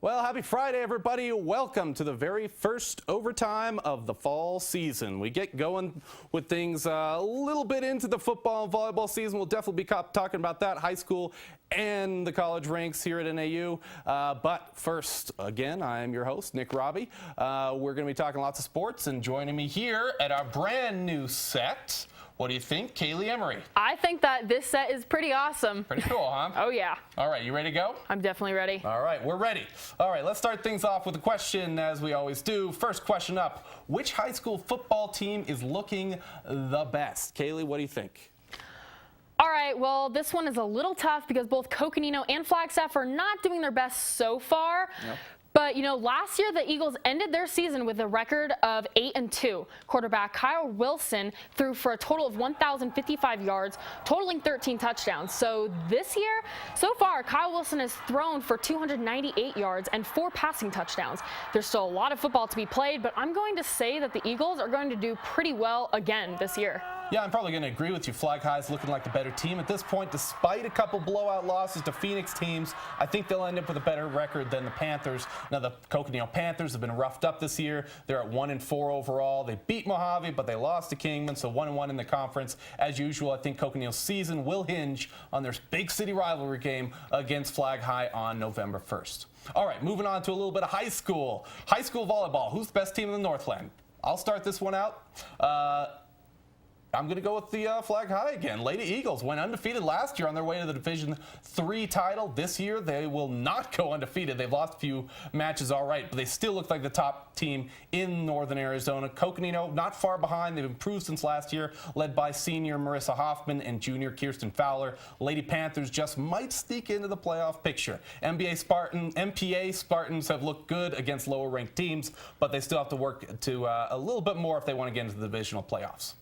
Well, happy Friday, everybody. Welcome to the very first overtime of the fall season. We get going with things a little bit into the football and volleyball season. We'll definitely be talking about that, high school and the college ranks here at NAU. But first, again, I am your host, Nick Robbie. We're going to be talking lots of sports, and joining me here at our brand new set, what do you think, Kaylee Emery? I think that this set is pretty awesome. Pretty cool, huh? Oh, yeah. All right, you ready to go? I'm definitely ready. All right, we're ready. All right, let's start things off with a question, as we always do. First question up, which high school football team is looking the best? Kaylee, what do you think? All right, well, this one is a little tough because both Coconino and Flagstaff are not doing their best so far. Yep. But, you know, last year the Eagles ended their season with a record of 8-2. Quarterback Kyle Wilson threw for a total of 1,055 yards, totaling 13 touchdowns. So this year, so far, Kyle Wilson has thrown for 298 yards and 4 passing touchdowns. There's still a lot of football to be played, but I'm going to say that the Eagles are going to do pretty well again this year. Yeah, I'm probably going to agree with you. Flag High's looking like the better team at this point. Despite a couple blowout losses to Phoenix teams, I think they'll end up with a better record than the Panthers. Now, the Coconino Panthers have been roughed up this year. They're at 1-4 overall. They beat Mojave, but they lost to Kingman, so 1-1 in the conference. As usual, I think Coconino's season will hinge on their big city rivalry game against Flag High on November 1st. All right, moving on to a little bit of high school. High school volleyball. Who's the best team in the Northland? I'll start this one out. I'm going to go with the Flag High again. Lady Eagles went undefeated last year on their way to the Division III title. This year, they will not go undefeated. They've lost a few matches, all right, but they still look like the top team in Northern Arizona. Coconino, not far behind. They've improved since last year, led by senior Marissa Hoffman and junior Kirsten Fowler. Lady Panthers just might sneak into the playoff picture. MPA Spartans have looked good against lower-ranked teams, but they still have to work to a little bit more if they want to get into the divisional playoffs.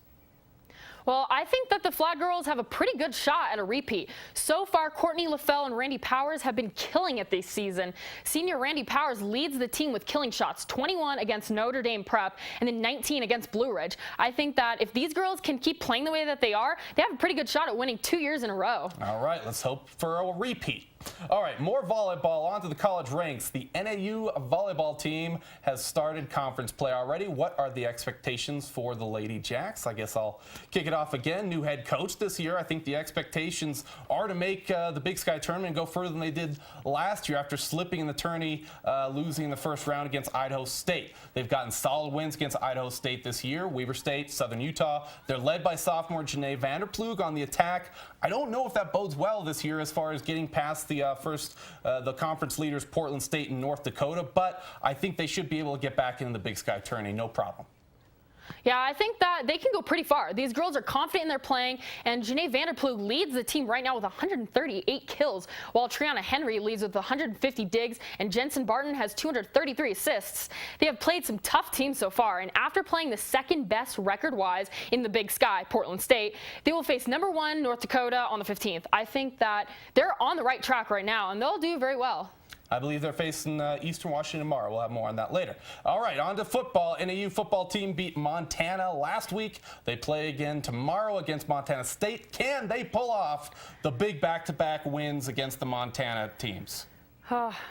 Well, I think that the Flag Girls have a pretty good shot at a repeat. So far, Courtney LaFell and Randy Powers have been killing it this season. Senior Randy Powers leads the team with killing shots, 21 against Notre Dame Prep and then 19 against Blue Ridge. I think that if these girls can keep playing the way that they are, they have a pretty good shot at winning 2 years in a row. All right, let's hope for a repeat. All right, more volleyball. On to the college ranks. The NAU volleyball team has started conference play already. What are the expectations for the Lady Jacks? I guess I'll kick it off again. New head coach this year. I think the expectations are to make the Big Sky tournament and go further than they did last year after slipping in the tourney, losing in the first round against Idaho State. They've gotten solid wins against Idaho State this year, Weber State, Southern Utah. They're led by sophomore Janae Vanderplug on the attack. I don't know if that bodes well this year as far as getting past the conference leaders, Portland State and North Dakota, but I think they should be able to get back into the Big Sky tourney, no problem. Yeah, I think that they can go pretty far. These girls are confident in their playing, and Janae Vanderplug leads the team right now with 138 kills, while Triana Henry leads with 150 digs, and Jensen Barton has 233 assists. They have played some tough teams so far, and after playing the second best record-wise in the Big Sky, Portland State, they will face number 1 North Dakota on the 15th. I think that they're on the right track right now, and they'll do very well. I believe they're facing Eastern Washington tomorrow. We'll have more on that later. All right, on to football. NAU football team beat Montana last week. They play again tomorrow against Montana State. Can they pull off the big back-to-back wins against the Montana teams?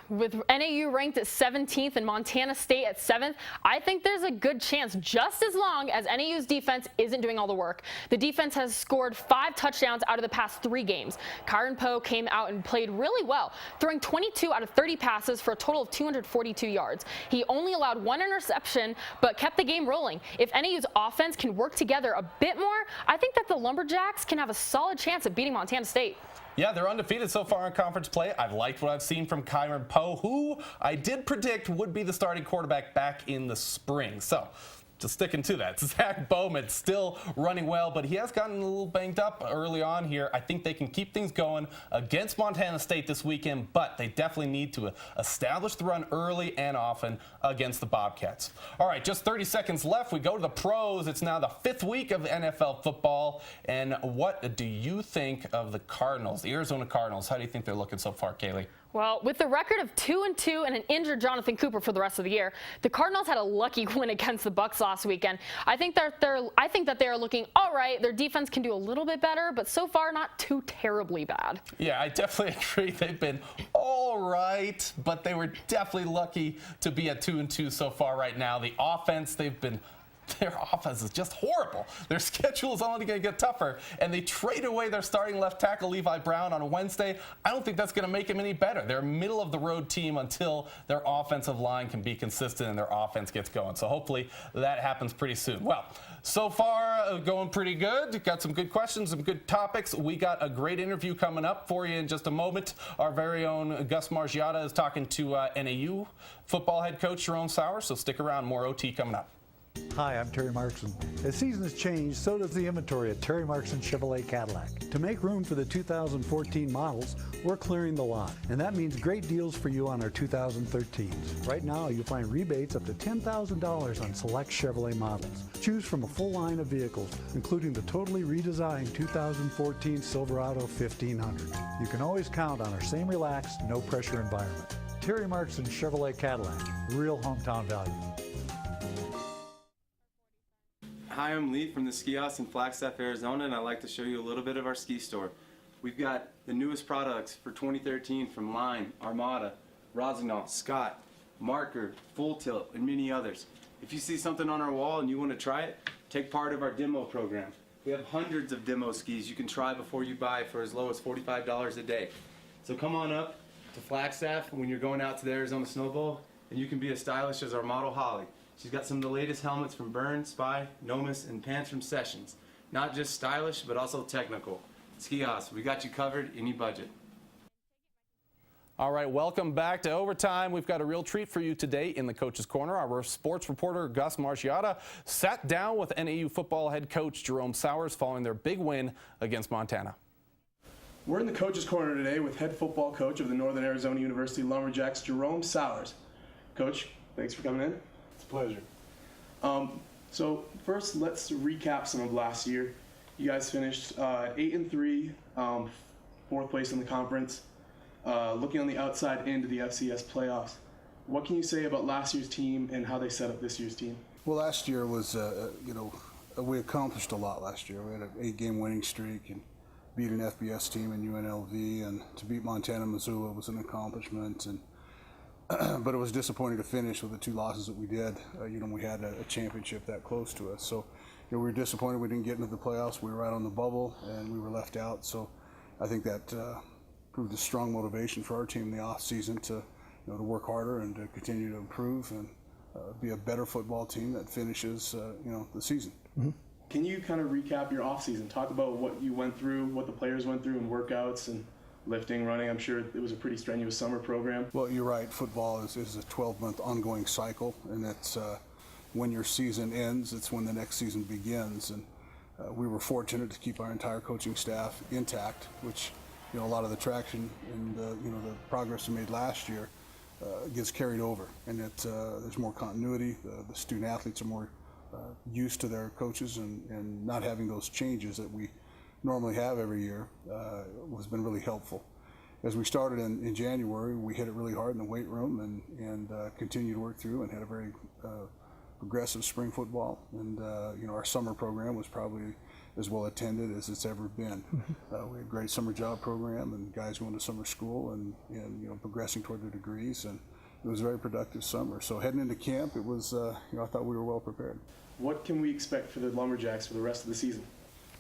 With NAU ranked at 17th and Montana State at 7th, I think there's a good chance, just as long as NAU's defense isn't doing all the work. The defense has scored 5 touchdowns out of the past 3 games. Kyron Poe came out and played really well, throwing 22 out of 30 passes for a total of 242 yards. He only allowed 1 interception, but kept the game rolling. If NAU's offense can work together a bit more, I think that the Lumberjacks can have a solid chance at beating Montana State. Yeah, they're undefeated so far in conference play. I've liked what I've seen from Kyron Poe, who I did predict would be the starting quarterback back in the spring. So, just sticking to that. Zach Bowman still running well, but he has gotten a little banged up early on here. I think they can keep things going against Montana State this weekend, but they definitely need to establish the run early and often against the Bobcats. All right, just 30 seconds left. We go to the pros. It's now the 5th week of NFL football. And what do you think of the Cardinals, the Arizona Cardinals? How do you think they're looking so far, Kaylee? Well, with the record of 2-2 and an injured Jonathan Cooper for the rest of the year, the Cardinals had a lucky win against the Bucks last weekend. I think that they are looking all right. Their defense can do a little bit better, but so far not too terribly bad. Yeah, I definitely agree. They've been all right, but they were definitely lucky to be at 2-2 so far right now. The offense, their offense is just horrible. Their schedule is only going to get tougher, and they trade away their starting left tackle, Levi Brown, on a Wednesday. I don't think that's going to make him any better. They're a middle-of-the-road team until their offensive line can be consistent and their offense gets going. So hopefully that happens pretty soon. Well, so far, going pretty good. Got some good questions, some good topics. We got a great interview coming up for you in just a moment. Our very own Gus Margiotta is talking to NAU football head coach Jerome Souers, so stick around. More OT coming up. Hi, I'm Terry Markson. As seasons change, so does the inventory at Terry Markson Chevrolet Cadillac. To make room for the 2014 models, we're clearing the lot, and that means great deals for you on our 2013s. Right now, you'll find rebates up to $10,000 on select Chevrolet models. Choose from a full line of vehicles, including the totally redesigned 2014 Silverado 1500. You can always count on our same relaxed, no-pressure environment. Terry Markson Chevrolet Cadillac, real hometown value. Hi, I'm Lee from the Ski House in Flagstaff, Arizona, and I'd like to show you a little bit of our ski store. We've got the newest products for 2013 from Line, Armada, Rossignol, Scott, Marker, Full Tilt, and many others. If you see something on our wall and you want to try it, take part of our demo program. We have hundreds of demo skis you can try before you buy for as low as $45 a day. So come on up to Flagstaff when you're going out to the Arizona Snow Bowl, and you can be as stylish as our model Holly. She's got some of the latest helmets from Burn, Spy, Nomis, and pants from Sessions. Not just stylish, but also technical. Ski House, we got you covered, any budget. All right, welcome back to Overtime. We've got a real treat for you today in the Coach's Corner. Our sports reporter, Gus Margiotta, sat down with NAU football head coach Jerome Souers following their big win against Montana. We're in the Coach's Corner today with head football coach of the Northern Arizona University Lumberjacks, Jerome Souers. Coach, thanks for coming in. Pleasure. So first, let's recap some of last year. You guys finished 8-3, fourth place in the conference. Looking on the outside into the FCS playoffs, what can you say about last year's team and how they set up this year's team? Well, last year was, we accomplished a lot last year. We had an 8-game winning streak and beat an FBS team in UNLV, and to beat Montana Missoula was an accomplishment. And but it was disappointing to finish with the 2 losses that we did. We had a championship that close to us. So, we were disappointed we didn't get into the playoffs. We were right on the bubble, and we were left out. So I think that proved a strong motivation for our team in the off season to work harder and to continue to improve and be a better football team that finishes, the season. Mm-hmm. Can you kind of recap your off season? Talk about what you went through, what the players went through in workouts and lifting, running. I'm sure it was a pretty strenuous summer program. Well, you're right. Football is a 12-month ongoing cycle, and that's when your season ends, it's when the next season begins. And we were fortunate to keep our entire coaching staff intact, which a lot of the traction and the progress we made last year gets carried over, and there's more continuity. The student athletes are more used to their coaches, and not having those changes that we normally have every year has been really helpful. As we started in January, we hit it really hard in the weight room and continued to work through and had a very progressive spring football. And our summer program was probably as well attended as it's ever been. We had a great summer job program and guys going to summer school and progressing toward their degrees, and it was a very productive summer. So heading into camp, it was I thought we were well prepared. What can we expect for the Lumberjacks for the rest of the season?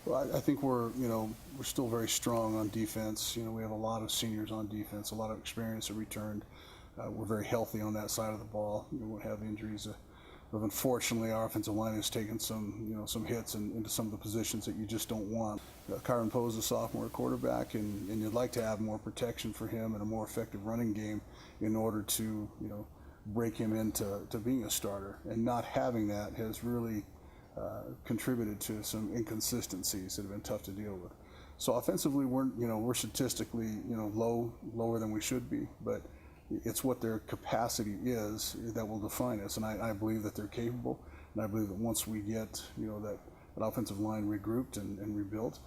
Well, I think we're still very strong on defense. We have a lot of seniors on defense, a lot of experience that returned. We're very healthy on that side of the ball. We won't have injuries. But unfortunately, our offensive line has taken some hits into some of the positions that you just don't want. Kyron Poe is a sophomore quarterback, and you'd like to have more protection for him and a more effective running game in order to break him into being a starter. And not having that has really contributed to some inconsistencies that have been tough to deal with. So offensively, we're statistically lower than we should be, but it's what their capacity is that will define us. And I believe that they're capable, and I believe that once we get that offensive line regrouped and rebuilt,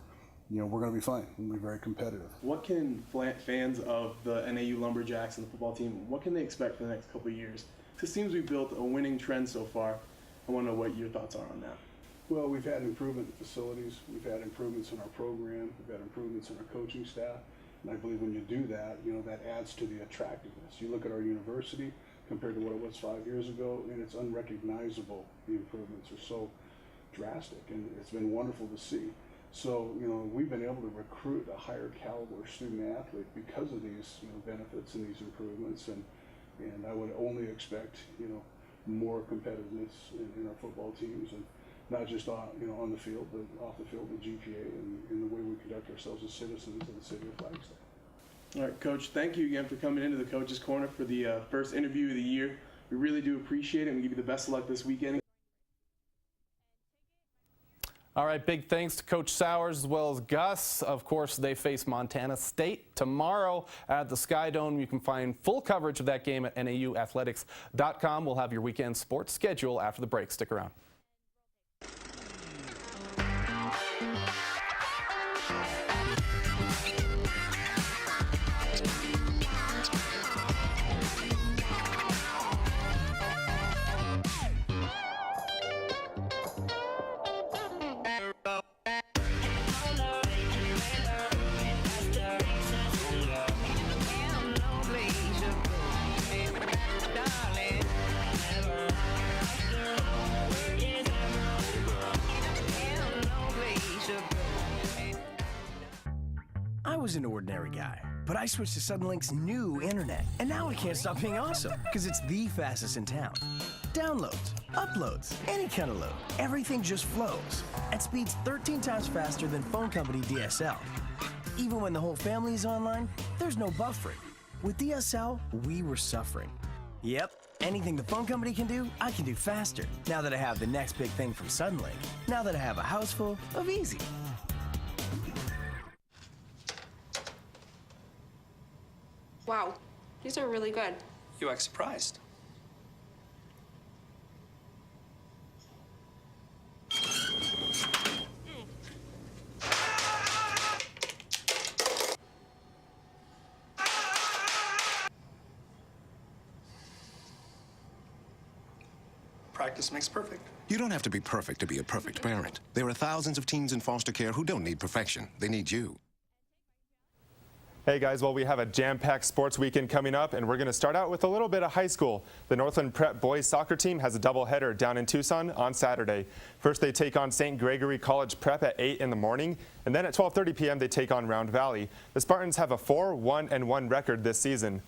we're going to be fine. We'll be very competitive. What can fans of the NAU Lumberjacks and the football team, what can they expect for the next couple of years? It seems we've built a winning trend so far. I want to know what your thoughts are on that. Well, we've had improvement in facilities. We've had improvements in our program. We've had improvements in our coaching staff. And I believe when you do that, that adds to the attractiveness. You look at our university compared to what it was 5 years ago, and it's unrecognizable. The improvements are so drastic, and it's been wonderful to see. So, we've been able to recruit a higher caliber student athlete because of these, benefits and these improvements, and I would only expect, more competitiveness in our football teams, and not just on the field, but off the field, the GPA, and in the way we conduct ourselves as citizens of the city of Flagstaff. All right, Coach, thank you again for coming into the Coach's Corner for the first interview of the year. We really do appreciate it, and we give you the best of luck this weekend. All right, big thanks to Coach Souers as well as Gus. Of course, they face Montana State tomorrow at the Sky Dome. You can find full coverage of that game at nauathletics.com. We'll have your weekend sports schedule after the break. Stick around. I was an ordinary guy, but I switched to Suddenlink's new internet, and now I can't stop being awesome, because it's the fastest in town. Downloads, uploads, any kind of load, everything just flows, at speeds 13 times faster than phone company DSL. Even when the whole family is online, there's no buffering. With DSL, we were suffering. Yep, anything the phone company can do, I can do faster. Now that I have the next big thing from Suddenlink, now that I have a house full of easy. Wow, these are really good. You act surprised. Practice makes perfect. You don't have to be perfect to be a perfect parent. There are thousands of teens in foster care who don't need perfection. They need you. Hey guys, well, we have a jam-packed sports weekend coming up, and we're going to start out with a little bit of high school. The Northland Prep boys soccer team has a doubleheader down in Tucson on Saturday. First, they take on St. Gregory College Prep at 8 in the morning, and then at 12:30 p.m. they take on Round Valley. The Spartans have a 4-1-1 record this season.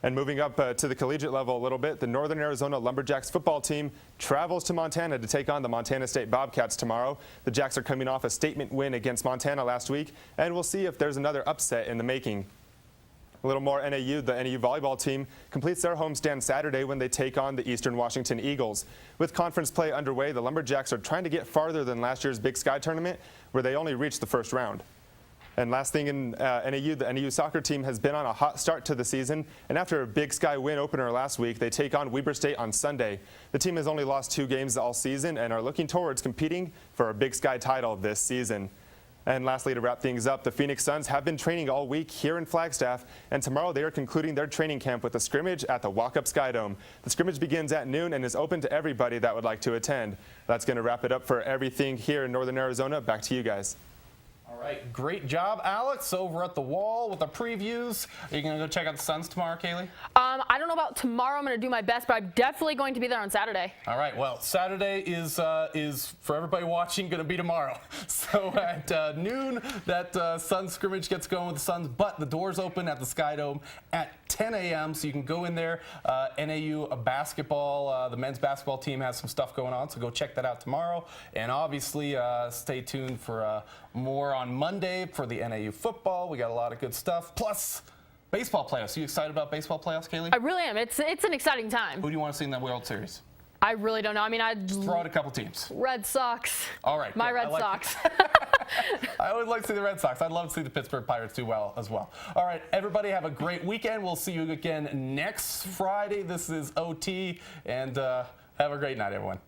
And moving up to the collegiate level a little bit, the Northern Arizona Lumberjacks football team travels to Montana to take on the Montana State Bobcats tomorrow. The Jacks are coming off a statement win against Montana last week, and we'll see if there's another upset in the making. A little more NAU, the NAU Volleyball team completes their homestand Saturday when they take on the Eastern Washington Eagles. With conference play underway, the Lumberjacks are trying to get farther than last year's Big Sky tournament, where they only reached the first round. And last thing in NAU, the NAU soccer team has been on a hot start to the season, and after a Big Sky win opener last week, they take on Weber State on Sunday. The team has only lost 2 games all season and are looking towards competing for a Big Sky title this season. And lastly, to wrap things up, the Phoenix Suns have been training all week here in Flagstaff, and tomorrow they are concluding their training camp with a scrimmage at the Walk-Up Sky Dome. The scrimmage begins at noon and is open to everybody that would like to attend. That's going to wrap it up for everything here in Northern Arizona. Back to you guys. All right, great job, Alex, over at the wall with the previews. Are you going to go check out the Suns tomorrow, Kaylee? I don't know about tomorrow. I'm going to do my best, but I'm definitely going to be there on Saturday. All right, well, Saturday is for everybody watching, going to be tomorrow. So at noon, that Suns scrimmage gets going with the Suns, but the doors open at the Sky Dome at 10 a.m., so you can go in there. NAU basketball, the men's basketball team has some stuff going on, so go check that out tomorrow. And obviously, stay tuned for more on Monday for the NAU football. We got a lot of good stuff. Plus, baseball playoffs. Are you excited about baseball playoffs, Kaylee? I really am. It's an exciting time. Who do you want to see in the World Series? I really don't know. I mean, Throw out a couple teams. Red Sox. All right. My good. Red Sox. I always like to see the Red Sox. I'd love to see the Pittsburgh Pirates do well as well. All right, everybody have a great weekend. We'll see you again next Friday. This is OT, and have a great night, everyone.